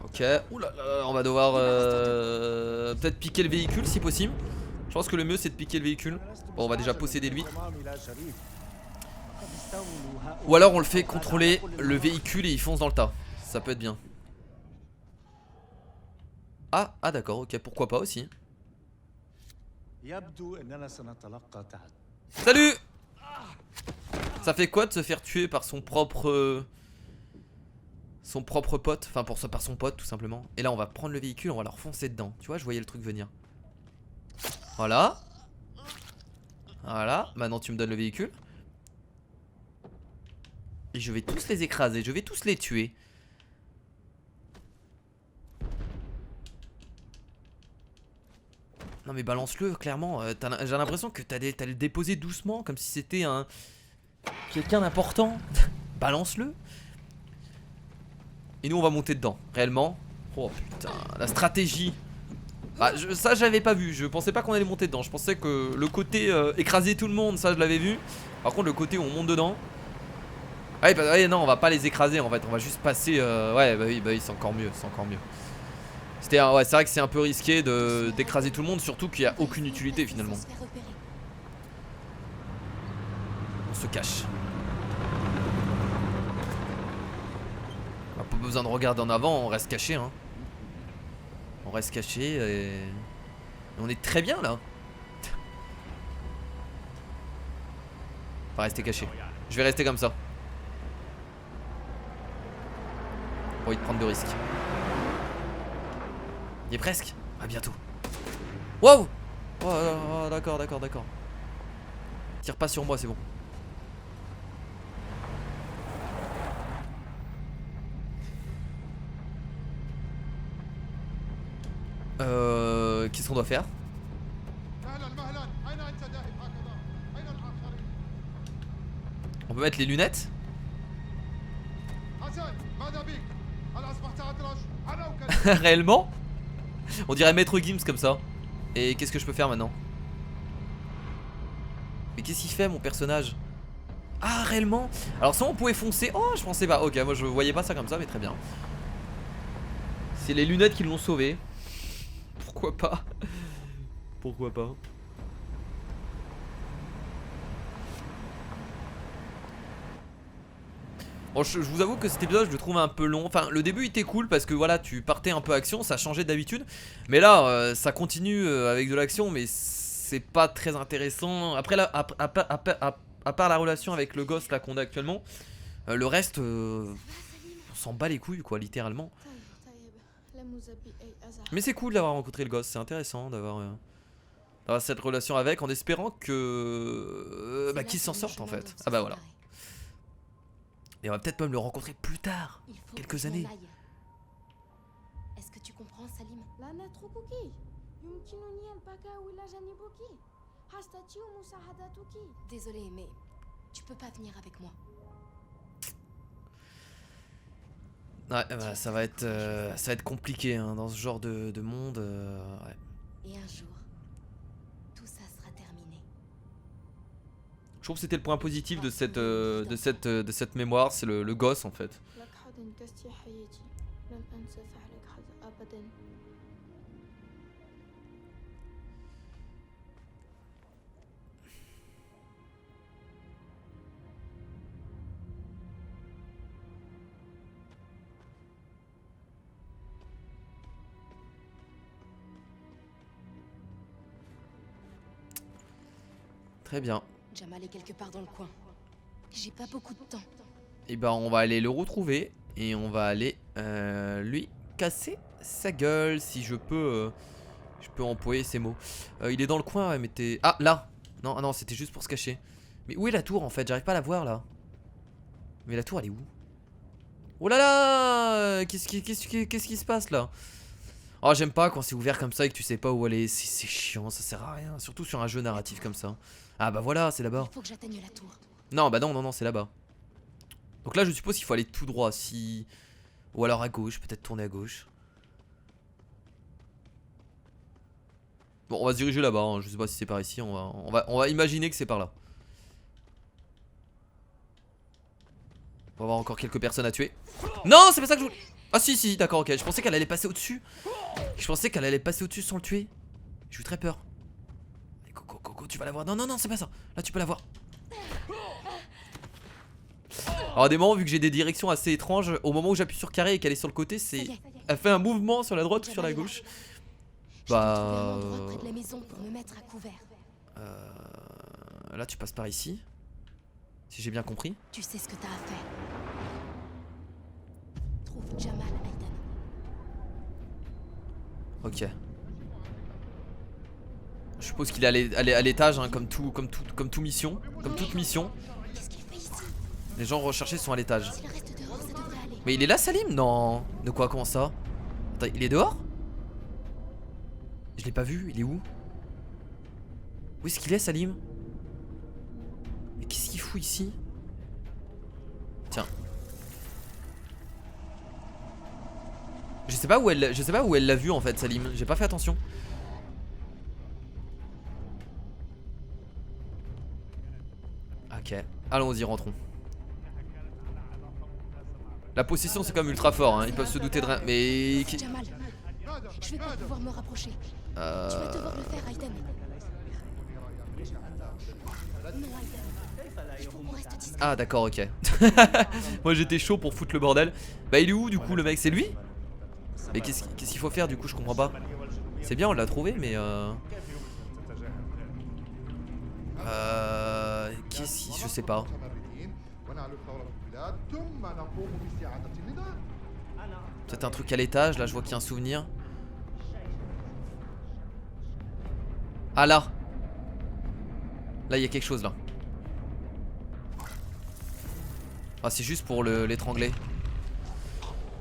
Ok, oula, on va devoir peut-être piquer le véhicule si possible. Je pense que le mieux c'est de piquer le véhicule. Bon, on va déjà posséder lui. Ou alors on le fait contrôler le véhicule et il fonce dans le tas. Ça peut être bien. Ah d'accord, ok, pourquoi pas aussi. Salut! Ça fait quoi de se faire tuer par son propre pote, enfin par son pote tout simplement. Et là on va prendre le véhicule, on va leur foncer dedans. Tu vois, je voyais le truc venir. Voilà. Voilà, maintenant tu me donnes le véhicule. Et je vais tous les écraser, je vais tous les tuer. Non mais balance-le, clairement. J'ai l'impression que t'as le déposé doucement, comme si c'était quelqu'un d'important. Balance-le. Et nous on va monter dedans, réellement. Oh putain, la stratégie. Ah, ça j'avais pas vu, je pensais pas qu'on allait monter dedans. Je pensais que le côté écraser tout le monde, ça je l'avais vu. Par contre le côté où on monte dedans. Ah ouais, non, on va pas les écraser en fait, on va juste passer. Ouais, bah oui, c'est encore mieux, c'est encore mieux. Ouais, c'est vrai que c'est un peu risqué d'écraser tout le monde, surtout qu'il n'y a aucune utilité finalement. On se cache. On n'a pas besoin de regarder en avant, on reste caché, hein. On reste caché et on est très bien là. On va rester caché. Je vais rester comme ça. Pas envie de prendre de risques. Il est presque. À bientôt. Wow. Oh, d'accord. Tire pas sur moi, c'est bon. Qu'est-ce qu'on doit faire? On peut mettre les lunettes? Réellement? On dirait Maître Gims comme ça. Et qu'est-ce que je peux faire maintenant? Mais qu'est-ce qu'il fait mon personnage? Ah réellement? Alors ça on pouvait foncer. Oh je pensais pas. Ok moi je voyais pas ça comme ça mais très bien. C'est les lunettes qui l'ont sauvé. Pourquoi pas? Pourquoi pas? Bon, je vous avoue que cet épisode je le trouve un peu long. Enfin le début il était cool parce que voilà tu partais un peu action, ça changeait d'habitude. Mais là ça continue avec de l'action mais c'est pas très intéressant. Après là, à part la relation avec le gosse là qu'on a actuellement, le reste on s'en bat les couilles quoi littéralement. Mais c'est cool d'avoir rencontré le gosse, c'est intéressant d'avoir cette relation avec en espérant que qu'il s'en sorte en fait. Ah bah voilà. Et on va peut-être même le rencontrer plus tard, quelques années. Est-ce que tu comprends, Salim? Désolée, mais tu peux pas venir avec moi. Ouais, bah, ça va être compliqué hein, dans ce genre de monde. Ouais. Et un jour, tout ça sera terminé. Je trouve que c'était le point positif de cette mémoire, c'est le gosse en fait. Très bien. Jamal est quelque part dans le coin. J'ai pas beaucoup de temps. Et bah on va aller le retrouver et on va aller lui casser sa gueule si je peux employer ces mots. Il est dans le coin, ouais, mais t'es... Ah là. Non c'était juste pour se cacher. Mais où est la tour en fait? J'arrive pas à la voir là. Mais la tour elle est où? Oh là là. Qu'est-ce qui se passe là? Oh j'aime pas quand c'est ouvert comme ça et que tu sais pas où aller. C'est chiant, ça sert à rien. Surtout sur un jeu narratif comme ça. Ah bah voilà, c'est là-bas. Il faut que j'atteigne la tour. Non, bah non, c'est là-bas. Donc là, je suppose qu'il faut aller tout droit. Si... Ou alors à gauche, peut-être tourner à gauche. Bon, on va se diriger là-bas. Hein. Je sais pas si c'est par ici. On va imaginer que c'est par là. On va avoir encore quelques personnes à tuer. Non, c'est pas ça que je voulais. Ah si, d'accord, ok. Je pensais qu'elle allait passer au-dessus. Sans le tuer. J'ai eu très peur. Go, tu vas la voir. Non, c'est pas ça. Là, tu peux la voir. Alors, des moments, vu que j'ai des directions assez étranges, au moment où j'appuie sur carré et qu'elle est sur le côté, c'est. Elle fait un mouvement sur la droite ou sur la gauche. Bah. Près de la maison pour me mettre à couvert. Là, tu passes par ici. Si j'ai bien compris. Tu sais ce que t'as à faire. Trouve Jamal, Aiden. Ok. Je suppose qu'il est à l'étage, hein, comme toute mission. Qu'est-ce qu'il fait ici? Les gens recherchés sont à l'étage. S'il reste dehors, ça devrait aller. Mais il est là, Salim? Non. De quoi? Comment ça? Attends, il est dehors? Je l'ai pas vu, il est où? Où est-ce qu'il est, Salim? Mais qu'est-ce qu'il fout ici? Tiens. Je sais pas où elle l'a vu en fait, Salim. J'ai pas fait attention. Ok, allons-y, rentrons. La possession c'est quand même ultra fort, hein. Ils peuvent se douter de rien. Mais... C'est Jamal. Je vais pas pouvoir me rapprocher. Tu vas devoir le faire, Aiden. Non, Aiden. Il faut qu'on reste discret. Ah d'accord, ok. Moi j'étais chaud pour foutre le bordel. Bah il est où du coup le mec? C'est lui? Mais qu'est-ce qu'il faut faire du coup? Je comprends pas. C'est bien, on l'a trouvé mais qu'est-ce qu'il... Je sais pas. Peut-être un truc à l'étage. Là, je vois qu'il y a un souvenir. Ah là. Là, il y a quelque chose là. Ah, c'est juste pour l'étrangler.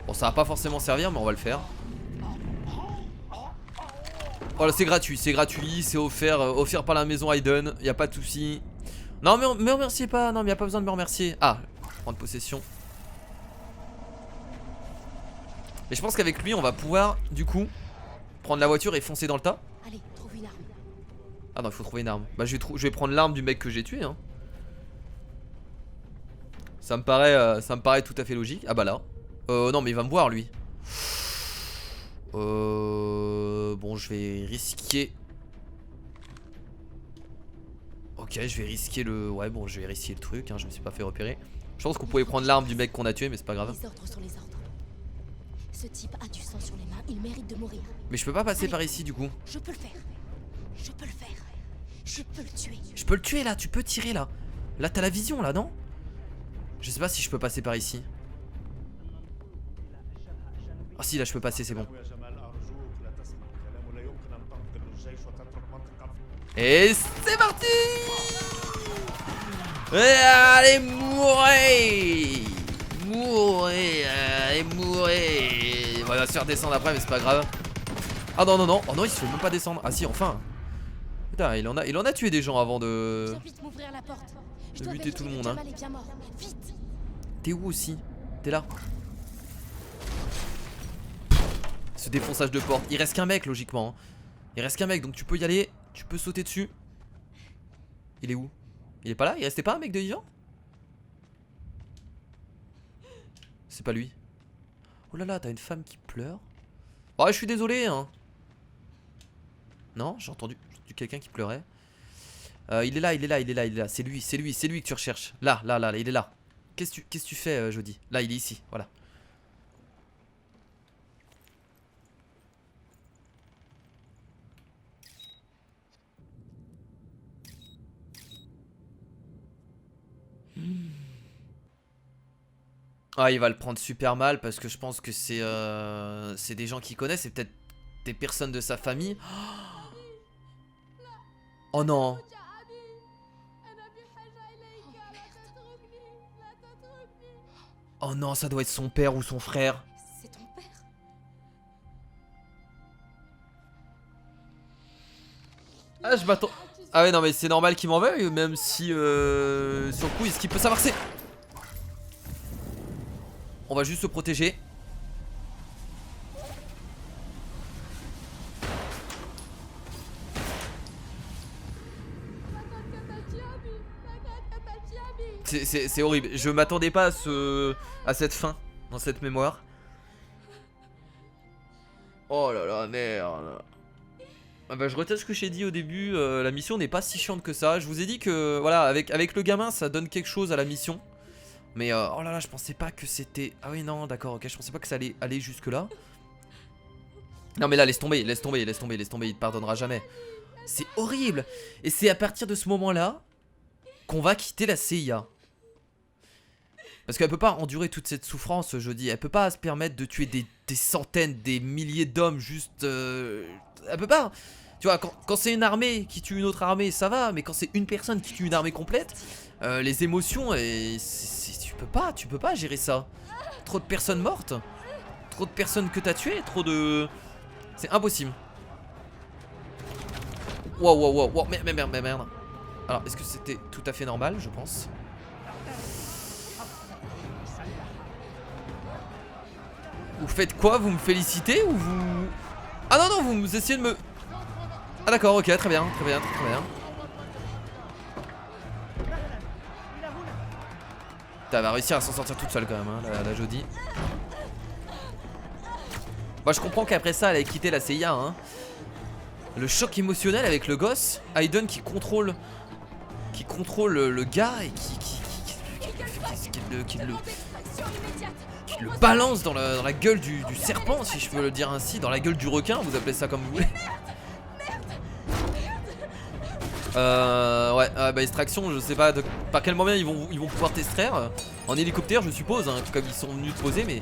Bon, ça va pas forcément servir, mais on va le faire. Voilà, c'est gratuit, c'est offert, offert par la maison Aiden. Y a pas de souci. Non, mais me remerciez pas. Non, mais y a pas besoin de me remercier. Ah, prendre possession. Et je pense qu'avec lui, on va pouvoir, du coup, prendre la voiture et foncer dans le tas. Allez, trouve une arme. Ah non, il faut trouver une arme. Bah, je vais prendre l'arme du mec que j'ai tué, hein. Ça me paraît tout à fait logique. Ah bah là. Non, mais il va me voir, lui. Bon, je vais risquer. Ok, je vais risquer le... Ouais, bon, je vais risquer le truc, hein. Je me suis pas fait repérer. Je pense qu'on pouvait prendre l'arme du mec qu'on a tué, mais c'est pas grave. Les ordres sont les ordres. Ce type a du sang sur les mains, il mérite de mourir. Mais je peux pas passer par ici, du coup. Je peux le faire. Je peux le faire. Je peux le tuer. Je peux le tuer, là. Tu peux tirer, là. Là, t'as la vision, là, non? Je sais pas si je peux passer par ici. Ah si, là je peux passer, c'est bon. Et c'est parti. Et allez, mourez. Mourez, allez, mourez. On va se faire descendre après, mais c'est pas grave. Ah non, non, non. Oh non, il se fait même pas descendre. Ah si, enfin. Putain, il en a tué des gens avant de... Viens vite m'ouvrir la porte. Je de dois buter tout le vérifier monde, que hein. Jamal est bien mort. Vite. T'es où aussi? T'es là? Ce défonçage de porte. Il reste qu'un mec, logiquement, hein. Il reste qu'un mec, donc tu peux y aller. Tu peux sauter dessus. Il est où? Il est pas là? Il restait pas un mec de vivant? C'est pas lui. Oh là là, t'as une femme qui pleure. Oh, je suis désolé, hein. Non, j'ai entendu quelqu'un qui pleurait. Il est là, il est là, il est là, il est là. C'est lui que tu recherches. Là, là, là, il est là. Qu'est-ce que tu fais, Jody? Là, il est ici, voilà. Ah, il va le prendre super mal parce que je pense que c'est des gens qu'il connaît, c'est peut-être des personnes de sa famille. Oh non. Oh non, ça doit être son père ou son frère. C'est ton père. Ah, je m'attends. Ah ouais, non, mais c'est normal qu'il m'en veuille, même si sur le coup, ce qu'il peut savoir, c'est... On va juste se protéger. C'est horrible. Je m'attendais pas à cette fin dans cette mémoire. Oh là là, merde. Ah bah, je retiens ce que j'ai dit au début. La mission n'est pas si chiante que ça. Je vous ai dit que voilà, avec le gamin, ça donne quelque chose à la mission. Mais oh là là, je pensais pas que c'était... Ah oui, non, d'accord, ok, je pensais pas que ça allait aller jusque là. Non mais là, laisse tomber, laisse tomber, laisse tomber, laisse tomber, il te pardonnera jamais. C'est horrible. Et c'est à partir de ce moment-là qu'on va quitter la CIA. Parce qu'elle peut pas endurer toute cette souffrance, je dis. Elle peut pas se permettre de tuer des centaines, des milliers d'hommes juste... Elle peut pas. Tu vois, quand c'est une armée qui tue une autre armée, ça va. Mais quand c'est une personne qui tue une armée complète, les émotions, tu peux pas gérer ça. Trop de personnes mortes. Trop de personnes que t'as tuées. Trop de... C'est impossible. Wow, wow, wow, wow. Merde. Alors, est-ce que c'était tout à fait normal, je pense? Vous faites quoi? Vous me félicitez ou vous... Ah non, non, vous essayez de me... Ah d'accord, ok, très bien, très bien, très bien. Elle va réussir à s'en sortir toute seule quand même, hein, la Jody. Moi je comprends qu'après ça elle ait quitté la CIA, hein. Le choc émotionnel avec le gosse, Aiden qui contrôle le gars et qui le balance dans la gueule du serpent, si je peux le dire ainsi, dans la gueule du requin, vous appelez ça comme vous voulez. Ouais, bah extraction, je sais pas par quel moyen ils vont pouvoir t'extraire. En hélicoptère je suppose, hein, comme ils sont venus te poser, mais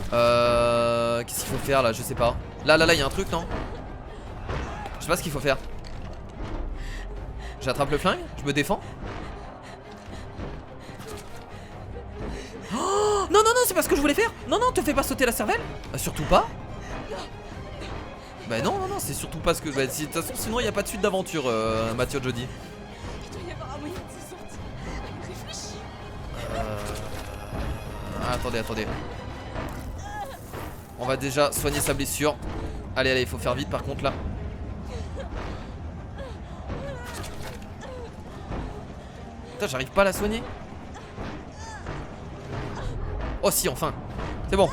Qu'est-ce qu'il faut faire là? Je sais pas. Là, il y a un truc, non? Je sais pas ce qu'il faut faire. J'attrape le flingue? Je me défends? Oh non, c'est pas ce que je voulais faire. Non, te fais pas sauter la cervelle. Surtout pas. Bah non, c'est surtout pas ce que... Bah, de toute façon, sinon il y a pas de suite d'aventure, Mathieu Jody. Il doit y avoir un moyen de s'en sortir. Réfléchis. Attendez. On va déjà soigner sa blessure. Allez, il faut faire vite par contre là. Putain, j'arrive pas à la soigner. Oh si, enfin. C'est bon.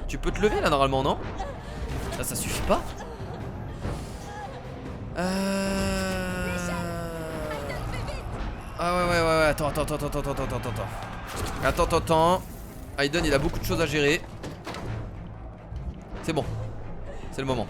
Tu peux te lever là normalement, non? Là, ça suffit pas. Ah ouais. Attends. Aiden, il a beaucoup de choses à gérer. C'est bon. C'est le moment.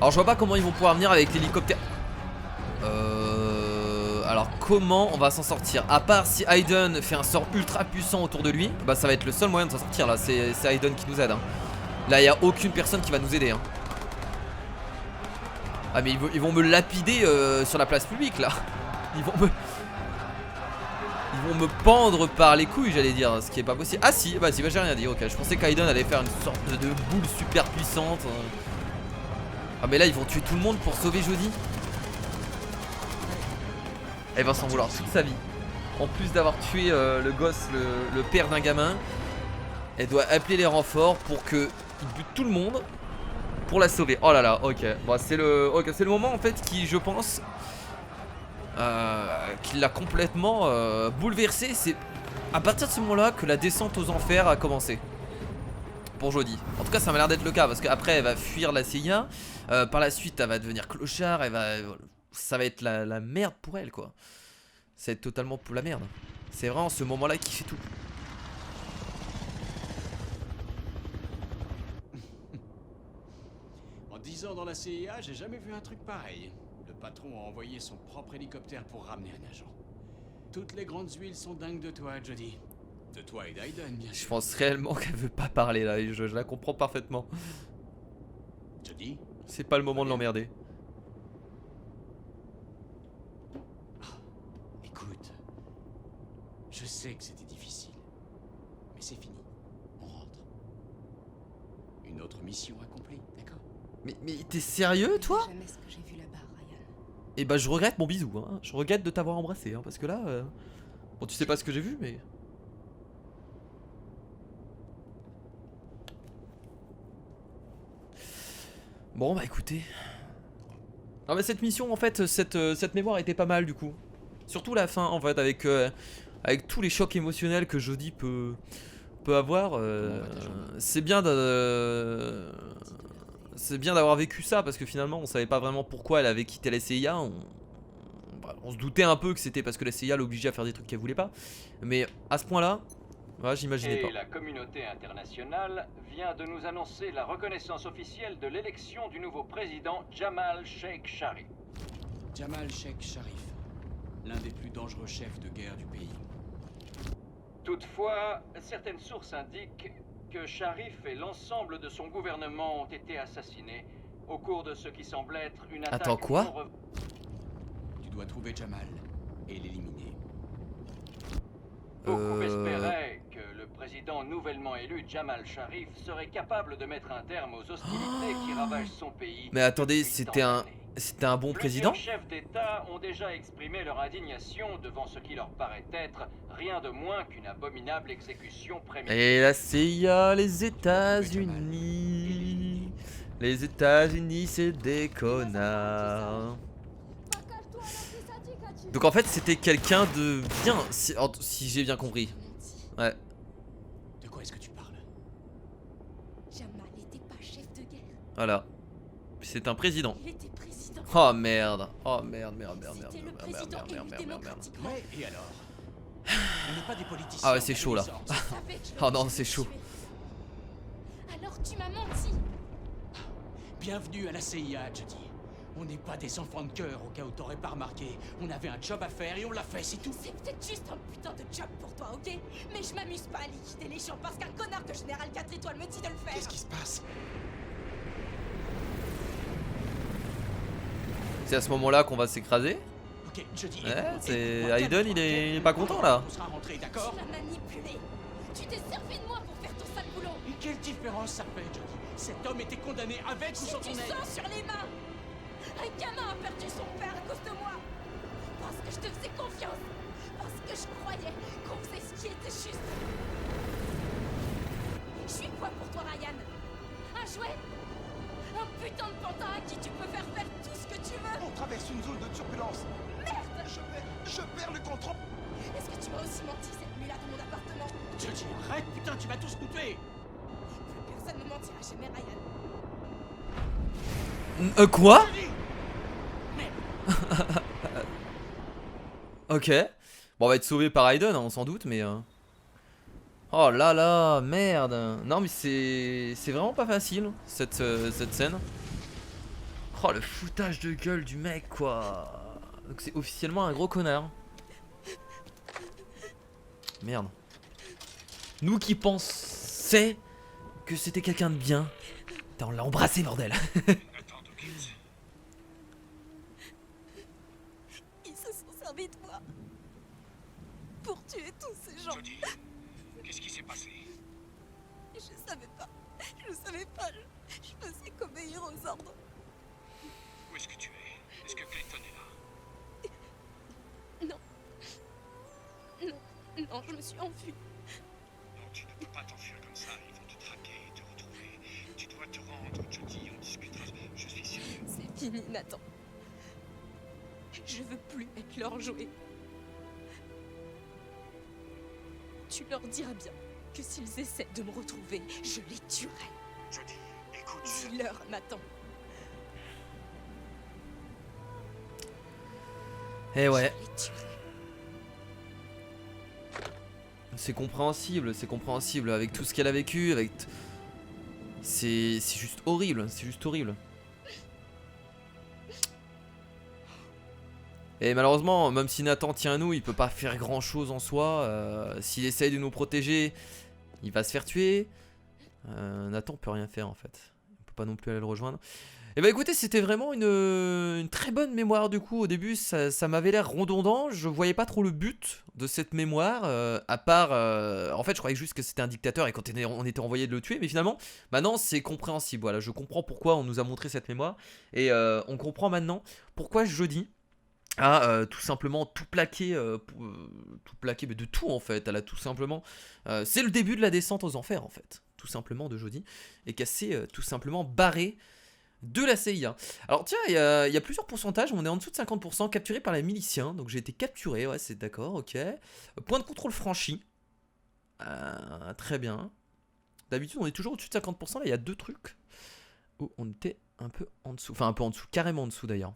Alors je vois pas comment ils vont pouvoir venir avec l'hélicoptère. Alors comment on va s'en sortir? À part si Aiden fait un sort ultra puissant autour de lui, bah ça va être le seul moyen de s'en sortir là. C'est Aiden qui nous aide, hein. Là il y a aucune personne qui va nous aider, hein. Ah mais ils vont me lapider sur la place publique là. Ils vont me pendre par les couilles, j'allais dire, ce qui est pas possible. Ah si, bah j'ai rien dit, ok. Je pensais qu'Aiden allait faire une sorte de boule super puissante. Ah mais là ils vont tuer tout le monde pour sauver Jody. Elle va s'en vouloir toute sa vie. En plus d'avoir tué le gosse, le père d'un gamin, elle doit appeler les renforts pour que ils butent tout le monde pour la sauver. Oh là là, ok. Bon, c'est le moment en fait qui, je pense, qui l'a complètement bouleversé. C'est à partir de ce moment-là que la descente aux enfers a commencé. Pour Jody. En tout cas, ça m'a l'air d'être le cas parce qu'après, elle va fuir la CIA. Par la suite, elle va devenir clochard. Ça va être la merde pour elle, quoi. Ça va être totalement pour la merde. C'est vraiment ce moment-là qui fait tout. En 10 ans dans la CIA, j'ai jamais vu un truc pareil. Le patron a envoyé son propre hélicoptère pour ramener un agent. Toutes les grandes huiles sont dingues de toi, Jody. De toi et d'Aiden, bien sûr. Je pense réellement qu'elle veut pas parler là. Je la comprends parfaitement. Jody, c'est pas le moment de l'emmerder. Écoute, je sais que c'était difficile, mais c'est fini. On rentre. Une autre mission accomplie, d'accord? Mais t'es sérieux, toi? Jamais ce que j'ai vu là-bas, Ryan. Eh bah je regrette mon bisou, hein. Je regrette de t'avoir embrassé, hein, parce que là... Bon, tu sais pas ce que j'ai vu, mais... Bon bah écoutez. Non mais cette mission en fait, cette mémoire était pas mal du coup. Surtout la fin en fait avec tous les chocs émotionnels que Jody peut avoir. C'est bien d'avoir vécu ça parce que finalement on savait pas vraiment pourquoi elle avait quitté la CIA. On se doutait un peu que c'était parce que la CIA l'obligeait à faire des trucs qu'elle voulait pas. Mais à ce point là, ouais, j'imaginais pas. Et la communauté internationale vient de nous annoncer la reconnaissance officielle de l'élection du nouveau président Jamal Sheikh Sharif. Jamal Sheikh Sharif, l'un des plus dangereux chefs de guerre du pays. Toutefois, certaines sources indiquent que Sharif et l'ensemble de son gouvernement ont été assassinés au cours de ce qui semble être une attaque... Attends, quoi? Tu dois trouver Jamal et l'éliminer. Beaucoup espéraient que le président nouvellement élu, Jamal Sharif, serait capable de mettre un terme aux hostilités qui ravagent son pays. Mais attendez, depuis c'était tant un... d'années. C'était un bon président? Plusieurs chefs d'État ont déjà exprimé leur indignation devant ce qui leur paraît être rien de moins qu'une abominable exécution préméditée. Et la CIA, les États-Unis. Les États-Unis, c'est des connards. Donc en fait, c'était quelqu'un de bien, si j'ai bien compris. Ouais. De quoi est-ce que tu parles? Jamal n'était pas chef de guerre. Voilà. C'est un président. Il était président. Oh merde. Oh merde, merde, merde, merde, C'était le merde, merde, président merde, élu merde, merde, merde. démocratiquement. Ouais, et alors? On n'est pas des politiciens. Ah ouais, c'est chaud là. Je savais que je Oh non, l'aurais c'est chaud. tué. Alors tu m'as menti. Bienvenue à la CIA, Jodie. On n'est pas des enfants de cœur, au cas où t'aurais pas remarqué. On avait un job à faire et on l'a fait, c'est tout. C'est peut-être juste un putain de job pour toi, ok? Mais je m'amuse pas à liquider les gens parce qu'un connard de général 4 étoiles me dit de le faire. Qu'est-ce qui se passe? C'est à ce moment-là qu'on va s'écraser. Ok, Jodie. Ouais, écoute-moi, c'est écoute-moi, Aiden, calme-toi, il est pas content là. On sera rentré, Tu d'accord? m'as manipulé. Tu t'es servi de moi pour faire ton sale boulot. Et quelle différence ça fait, Jodie? Cet homme était condamné avec ou J'ai sans du ton aide? sang sur les mains. Un gamin a perdu son père à cause de moi. Parce que je te faisais confiance. Parce que je croyais qu'on faisait ce qui était juste. Je suis quoi pour toi, Ryan? Un jouet? Un putain de pantin à qui tu peux faire tout ce que tu veux? On traverse une zone de turbulence. Merde! Je perds le contrôle. Est-ce que tu m'as aussi menti cette nuit-là dans mon appartement? Jodie, arrête, putain, tu vas tous nous tuer! Plus personne ne mentira jamais, Ryan. Quoi? Jodie! Ok. Bon, on va être sauvé par Aiden, hein, on s'en doute, mais... Oh là là, merde. Non, mais c'est vraiment pas facile, cette scène. Oh, le foutage de gueule du mec, quoi. Donc c'est officiellement un gros connard. Merde. Nous qui pensaient que c'était quelqu'un de bien. Putain, on l'a embrassé, bordel. Ils se sont servis de moi. Pour tuer tous ces gens. Jodie, qu'est-ce qui s'est passé? Je savais pas. Je savais pas. Je faisais qu'obéir aux ordres. Où est-ce que tu es? Est-ce que Clayton est là? Non, je me suis enfuie. Non, tu ne peux pas t'enfuir comme ça. Ils vont te traquer et te retrouver. Tu dois te rendre, Jodie. On discutera. Je suis sérieux. C'est fini, Nathan. Je veux plus être leur jouet. Tu leur diras bien que s'ils essaient de me retrouver, je les tuerai. Jodie, écoute. Dis-leur, Nathan. Eh ouais. Je les tuerai. C'est compréhensible avec tout ce qu'elle a vécu, avec... C'est juste horrible, c'est juste horrible. Et malheureusement, même si Nathan tient à nous, il peut pas faire grand chose en soi. S'il essaye de nous protéger, il va se faire tuer. Nathan peut rien faire en fait. On peut pas non plus aller le rejoindre. Et bah écoutez, c'était vraiment une très bonne mémoire du coup. Au début, ça m'avait l'air redondant. Je voyais pas trop le but de cette mémoire. À part... en fait, je croyais juste que c'était un dictateur et quand on était envoyé de le tuer. Mais finalement, maintenant, c'est compréhensible. Voilà, je comprends pourquoi on nous a montré cette mémoire. Et on comprend maintenant pourquoi Jodie a tout simplement tout plaqué, mais de tout en fait. Elle a tout simplement... c'est le début de la descente aux enfers en fait. Tout simplement de Jodie. Et qu'elle s'est tout simplement barrée de la CIA. Alors tiens, il y a plusieurs pourcentages, on est en dessous de 50%, capturé par les miliciens, donc j'ai été capturé, ouais c'est d'accord, ok. Point de contrôle franchi. Très bien. D'habitude on est toujours au-dessus de 50%, là il y a deux trucs où on était un peu en dessous, enfin un peu en dessous, carrément en dessous d'ailleurs.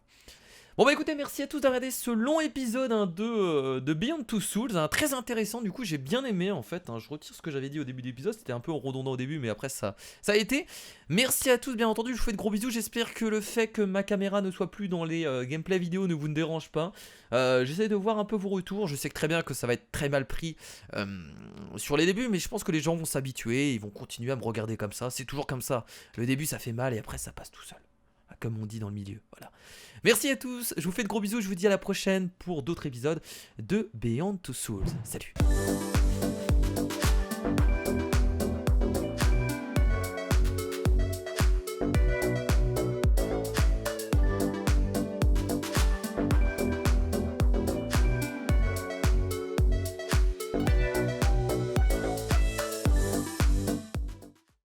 Bon bah écoutez, merci à tous d'avoir regardé ce long épisode de Beyond Two Souls, très intéressant, du coup j'ai bien aimé en fait, je retire ce que j'avais dit au début de l'épisode, c'était un peu redondant au début mais après ça a été. Merci à tous bien entendu, je vous fais de gros bisous, j'espère que le fait que ma caméra ne soit plus dans les gameplay vidéo ne vous ne dérange pas. J'essaie de voir un peu vos retours, je sais que très bien que ça va être très mal pris sur les débuts mais je pense que les gens vont s'habituer, ils vont continuer à me regarder comme ça, c'est toujours comme ça, le début ça fait mal et après ça passe tout seul. Comme on dit dans le milieu, voilà. Merci à tous, je vous fais de gros bisous, je vous dis à la prochaine pour d'autres épisodes de Beyond Two Souls. Salut.